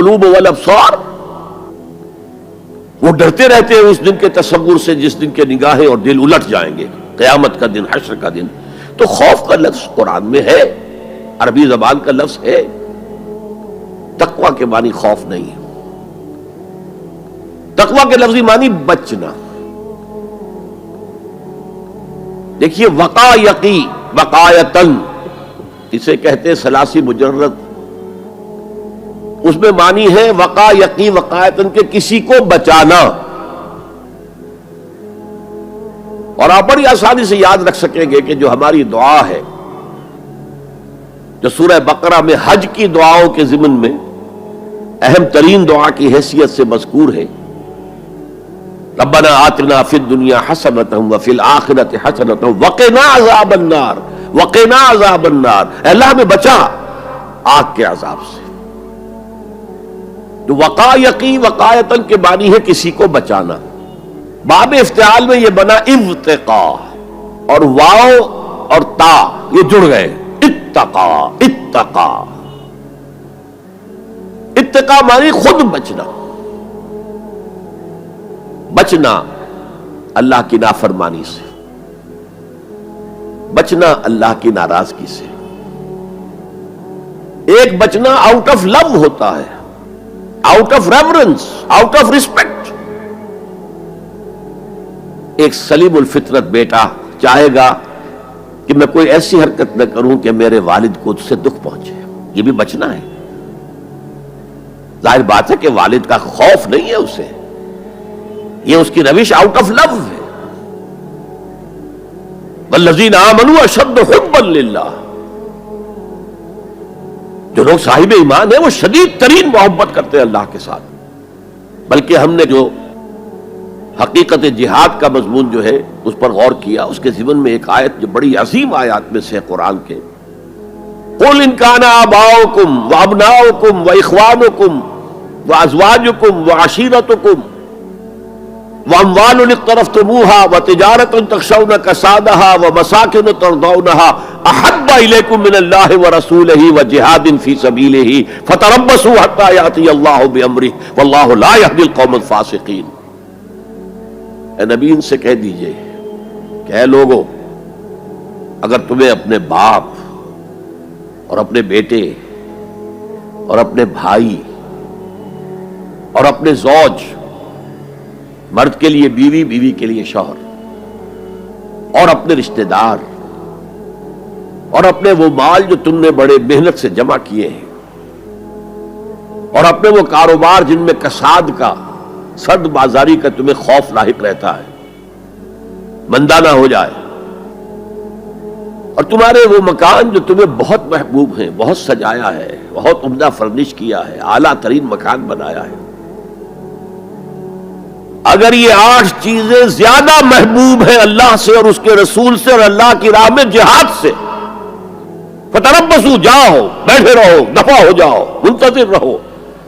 القلوب والابصار، وہ ڈرتے رہتے ہیں اس دن کے تصور سے جس دن کے نگاہیں اور دل الٹ جائیں گے، قیامت کا دن، حشر کا دن۔ تو خوف کا لفظ قرآن میں ہے، عربی زبان کا لفظ ہے، تقوی کے معنی خوف نہیں ہے۔ تقوی کے لفظی معنی بچنا۔ دیکھیے وقایقی، وقایتن اسے کہتے ہیں ثلاثی مجرد، اس میں معنی ہے وقایقی وقایتن کے کسی کو بچانا۔ اور آپ بڑی آسانی سے یاد رکھ سکیں گے کہ جو ہماری دعا ہے، جو سورہ بقرہ میں حج کی دعاؤں کے ضمن میں اہم ترین دعا کی حیثیت سے مذکور ہے، ربنا آتنا فی الدنیا حسنۃ وفی الآخرۃ حسنۃ وقنا عذاب النار، وقنا عذاب النار، اے اللہ ہمیں بچا آگ کے عذاب سے۔ تو وقایقی وقایتن کے معنی ہے کسی کو بچانا۔ باب افتعال میں یہ بنا ابتقا، اور واو اور تا یہ جڑ گئے، اتقا، اتقا، اتقا معنی خود بچنا، بچنا اللہ کی نافرمانی سے، بچنا اللہ کی ناراضگی سے۔ ایک بچنا آؤٹ آف لو ہوتا ہے، out of reverence, out of respect. ایک سلیم الفطرت بیٹا چاہے گا کہ میں کوئی ایسی حرکت نہ کروں کہ میرے والد کو اس سے دکھ پہنچے، یہ بھی بچنا ہے۔ ظاہر بات ہے کہ والد کا خوف نہیں ہے اسے، یہ اس کی روش آؤٹ آف لو ہے۔ والذین آمنوا اشد حبا للہ، جو لوگ صاحب ایمان ہیں وہ شدید ترین محبت کرتے ہیں اللہ کے ساتھ۔ بلکہ ہم نے جو حقیقت جہاد کا مضمون جو ہے اس پر غور کیا، اس کے ضمن میں ایک آیت جو بڑی عظیم آیات میں سے قرآن کے، قل ان کان آباؤکم وابناؤکم واخوانکم وازواجکم وعشیرتکم واموال اقترفتموها وتجارۃ تخشون کسادها ومساکن ترضونها احب الیکم من اللہ ورسولہ وجہاد فی سبیلہ فتربصوا حتی یأتی اللہ بامرہ واللہ لا یہدی القوم الفاسقین۔ اے نبی ان سے کہہ دیجئے کہ اے لوگو، اگر تمہیں اپنے باپ اور اپنے بیٹے اور اپنے بھائی اور اپنے زوج، مرد کے لیے بیوی، بیوی کے لیے شوہر، اور اپنے رشتہ دار اور اپنے وہ مال جو تم نے بڑے محنت سے جمع کیے ہیں، اور اپنے وہ کاروبار جن میں کساد کا، سد بازاری کا تمہیں خوف لاحق رہتا ہے، مندہ نہ ہو جائے، اور تمہارے وہ مکان جو تمہیں بہت محبوب ہیں، بہت سجایا ہے، بہت عمدہ فرنش کیا ہے، اعلیٰ ترین مکان بنایا ہے، اگر یہ 8 چیزیں زیادہ محبوب ہیں اللہ سے اور اس کے رسول سے اور اللہ کی راہ میں جہاد سے، فتربصوا، جاؤ، بیٹھے رہو، دفع ہو جاؤ، منتظر رہو،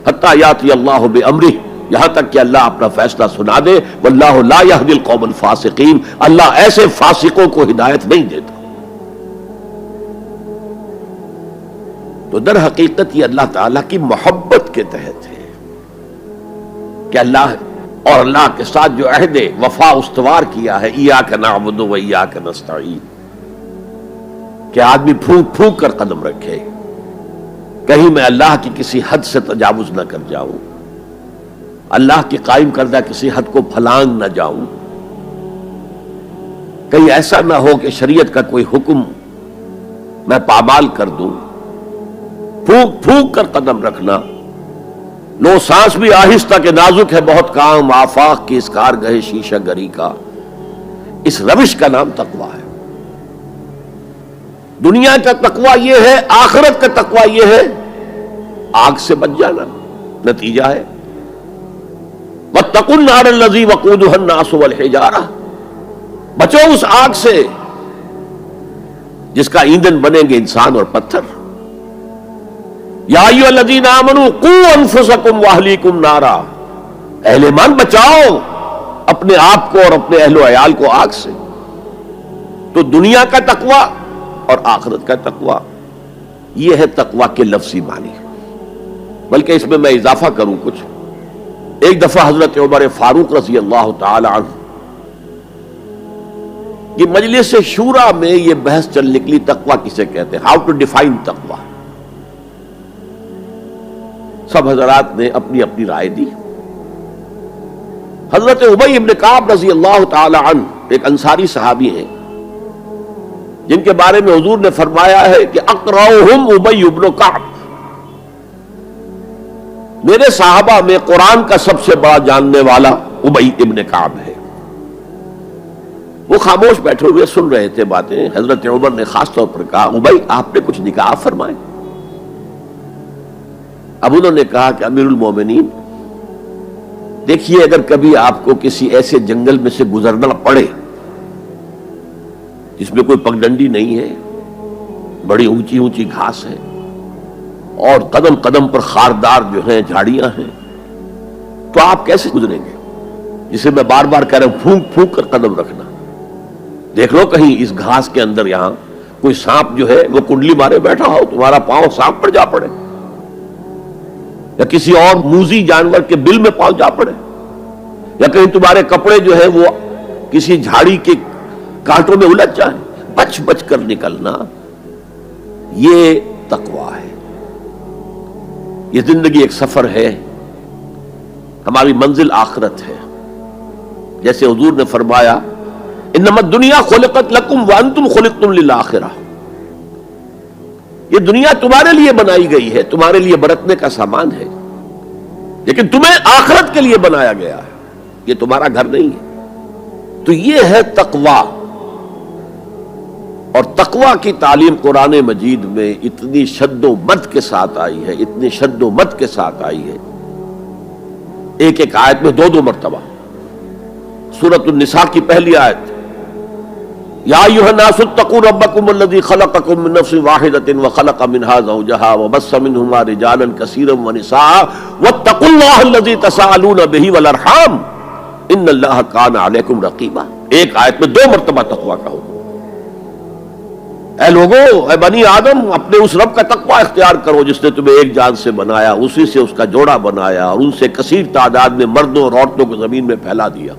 حتی یاتی اللہ بامرہ، یہاں تک کہ اللہ اپنا فیصلہ سنا دے، واللہ لا یہدی القوم الفاسقین، اللہ ایسے فاسقوں کو ہدایت نہیں دیتا۔ تو در حقیقت یہ اللہ تعالیٰ کی محبت کے تحت ہے کہ اللہ اور اللہ کے ساتھ جو عہد وفا استوار کیا ہے، ایاک نعبد و ایاک نستعین، کہ آدمی پھونک پھونک کر قدم رکھے، کہیں میں اللہ کی کسی حد سے تجاوز نہ کر جاؤں، اللہ کی قائم کردہ کسی حد کو پھلانگ نہ جاؤں، کہیں ایسا نہ ہو کہ شریعت کا کوئی حکم میں پامال کر دوں۔ پھونک پھونک کر قدم رکھنا، لو سانس بھی آہستہ کہ نازک ہے بہت کام، آفاق کی اس کارگہ شیشہ گری کا، اس روش کا نام تقویٰ ہے۔ دنیا کا تقویٰ یہ ہے، آخرت کا تقویٰ یہ ہے، آگ سے بچ جانا۔ نتیجہ ہے وَاتَّقُوا النَّارَ الَّذِي وَقُودُهَا النَّاسُ وَالْحِجَارَةُ، بچو اس آگ سے جس کا ایندھن بنیں گے انسان اور پتھر۔ یا ایھا الذین آمنوا قوا انفسکم واہلیکم نارا، اہل ایمان بچاؤ اپنے آپ کو اور اپنے اہل و عیال کو آگ سے۔ تو دنیا کا تقویٰ اور آخرت کا تقویٰ، یہ ہے تقویٰ کے لفظی معنی۔ بلکہ اس میں اضافہ کروں کچھ. ایک دفعہ حضرت عمر فاروق رضی اللہ تعالی عنہ کہ مجلس شورا میں یہ بحث چل نکلی تقویٰ کسے کہتے ہیں, ہاؤ ٹو ڈیفائن تقویٰ. سب حضرات نے اپنی اپنی رائے دی. حضرت ابی ابن کعب رضی اللہ تعالی عنہ ایک انصاری صحابی ہیں جن کے بارے میں حضور نے فرمایا ہے کہ اقرأہم ابی ابن کعب, میرے صحابہ میں قرآن کا سب سے بڑا جاننے والا ابی ابن کعب ہے. وہ خاموش بیٹھے ہوئے سن رہے تھے باتیں. حضرت عمر نے خاص طور پر کہا, ابی آپ نے کچھ نکاح فرمائے. اب انہوں نے کہا کہ امیر المومنین دیکھیے, اگر کبھی آپ کو کسی ایسے جنگل میں سے گزرنا پڑے جس میں کوئی پگڈنڈی نہیں ہے, بڑی اونچی اونچی گھاس ہے اور قدم قدم پر خاردار جو ہیں جھاڑیاں ہیں, تو آپ کیسے گزریں گے؟ جسے میں بار بار کہہ رہا ہوں, پھونک پھونک کر قدم رکھنا. دیکھ لو کہیں اس گھاس کے اندر یہاں کوئی سانپ جو ہے وہ کنڈلی مارے بیٹھا ہو, تمہارا پاؤں سانپ پر جا پڑے, یا کسی اور موذی جانور کے بل میں پاؤں جا پڑے, یا کہیں تمہارے کپڑے جو ہے وہ کسی جھاڑی کے کانٹوں میں الجھ جائیں. بچ بچ کر نکلنا, یہ تقویٰ ہے. یہ زندگی ایک سفر ہے, ہماری منزل آخرت ہے. جیسے حضور نے فرمایا, انما الدنیا خلقت لکم وانتم خلقتم للآخرہ, یہ دنیا تمہارے لیے بنائی گئی ہے, تمہارے لیے برتنے کا سامان ہے, لیکن تمہیں آخرت کے لیے بنایا گیا ہے, یہ تمہارا گھر نہیں ہے. تو یہ ہے تقویٰ. اور تقویٰ کی تعلیم قرآن مجید میں اتنی شد و مد کے ساتھ آئی ہے, اتنی شد و مد کے ساتھ آئی ہے, ایک ایک آیت میں دو مرتبہ. سورۃ النساء کی پہلی آیت, یا ایھا الناس اتقوا ربکم الذی خلقکم من نفس واحدۃ وخلق منها زوجها وبث منهما رجالا کثیرا ونساء واتقوا اللہ الذی تساءلون به والارحام ان اللہ کان علیکم رقیبا. ایک آیت میں دو مرتبہ تقویٰ کا حکم. اے لوگو, اے بنی آدم, اپنے اس رب کا تقویٰ اختیار کرو جس نے تمہیں ایک جان سے بنایا, اسی سے اس کا جوڑا بنایا اور ان سے کثیر تعداد میں مردوں اور عورتوں کو زمین میں پھیلا دیا.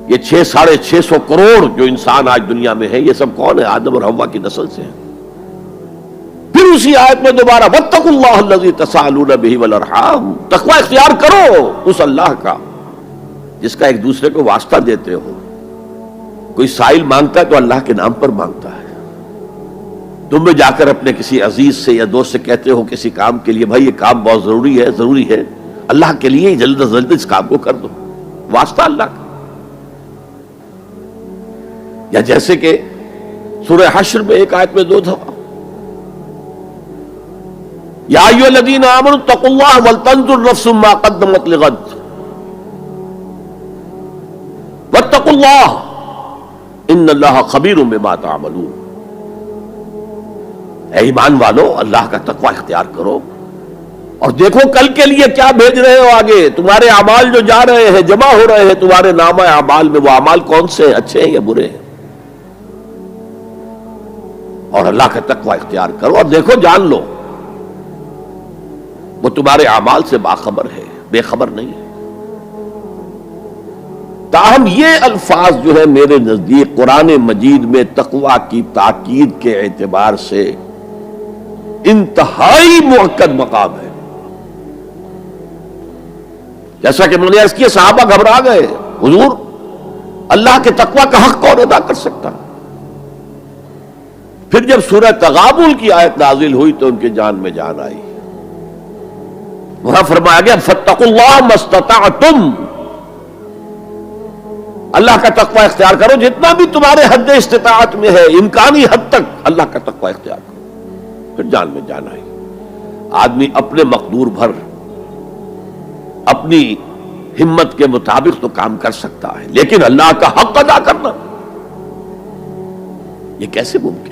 یہ 600-650 کروڑ جو انسان آج دنیا میں ہے, یہ سب کون ہے؟ آدم اور حوا کی نسل سے ہیں. پھر اسی آیت میں دوبارہ واتقوا اللہ الذی تساءلون به والارحام, تقویٰ اختیار کرو اس اللہ کا جس کا ایک دوسرے کو واسطہ دیتے ہو. کوئی سائل مانگتا ہے تو اللہ کے نام پر مانگتا ہے. تم بھی جا کر اپنے کسی عزیز سے یا دوست سے کہتے ہو کسی کام کے لیے, بھائی یہ کام بہت ضروری ہے, اللہ کے لیے جلد از جلد اس کام کو کر دو, واسطہ اللہ کا. یا جیسے کہ سورہ حشر میں ایک آیت میں دو دفعہ, یا ایھا الذین آمنوا اتقوا اللہ ولتنظر نفس ما قدمت لغد واتقوا اللہ ان اللہ خبیر بما تعملون. اے ایمان والو, اللہ کا تقویٰ اختیار کرو اور دیکھو کل کے لیے کیا بھیج رہے ہو آگے. تمہارے اعمال جو جا رہے ہیں, جمع ہو رہے ہیں تمہارے نامہ اعمال میں, وہ اعمال کون سے ہیں, اچھے ہیں یا برے ہیں. اور اللہ کا تقویٰ اختیار کرو اور دیکھو, جان لو وہ تمہارے اعمال سے باخبر ہے, بے خبر نہیں ہے. تاہم یہ الفاظ جو ہے میرے نزدیک قرآن مجید میں تقویٰ کی تاکید کے اعتبار سے انتہائی مؤکد مقام ہے. جیسا کہ میں نے عرض کیا, صحابہ گھبرا گئے, حضور اللہ کے تقویٰ کا حق کون ادا کر سکتا. پھر جب سورہ تغابن کی آیت نازل ہوئی تو ان کے جان میں جان آئی. وہاں فرمایا گیا فاتقوا اللہ ما استطعتم, اللہ کا تقویٰ اختیار کرو جتنا بھی تمہارے حد استطاعت میں ہے, امکانی حد تک اللہ کا تقویٰ اختیار کرو. پھر جان میں جان آئی. آدمی اپنے مقدور بھر اپنی ہمت کے مطابق تو کام کر سکتا ہے, لیکن اللہ کا حق ادا کرنا یہ کیسے ممکن؟